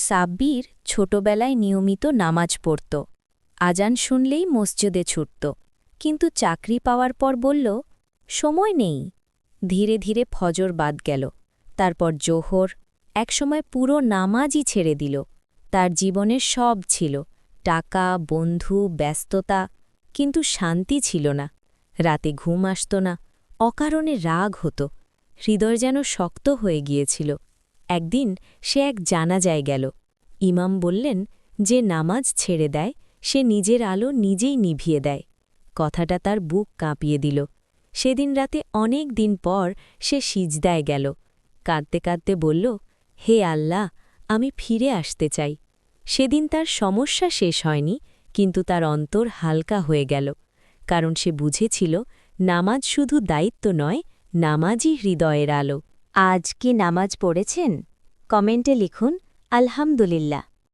সাব্বির ছোটবেলায় নিয়মিত নামাজ পড়ত। আজান শুনলেই মসজিদে ছুটত, কিন্তু চাকরি পাওয়ার পর বলল, সময় নেই। ধীরে ধীরে ফজর বাদ গেল, তারপর জোহর, একসময় পুরো নামাজই ছেড়ে দিল। তার জীবনে সব ছিল, টাকা, বন্ধু, ব্যস্ততা, কিন্তু শান্তি ছিল না। রাতে ঘুম আসত না, অকারণে রাগ হতো, হৃদয় যেন শক্ত হয়ে গিয়েছিল। একদিন সে এক জানাজায় গেল। ইমাম বললেন, যে নামাজ ছেড়ে দেয় সে নিজের আলো নিজেই নিভিয়ে দেয়। কথাটা তার বুক কাঁপিয়ে দিল। সেদিন রাতে অনেক দিন পর সে সিজদায় গেল, কাঁদতে কাঁদতে বলল, হে আল্লাহ, আমি ফিরে আসতে চাই। সেদিন তার সমস্যা শেষ হয়নি, কিন্তু তার অন্তর হালকা হয়ে গেল, কারণ সে বুঝেছিল নামাজ শুধু দায়িত্ব নয়, নামাজই হৃদয়ের আলো। আজ কি নামাজ পড়েছেন? কমেন্টে লিখুন আলহামদুলিল্লাহ।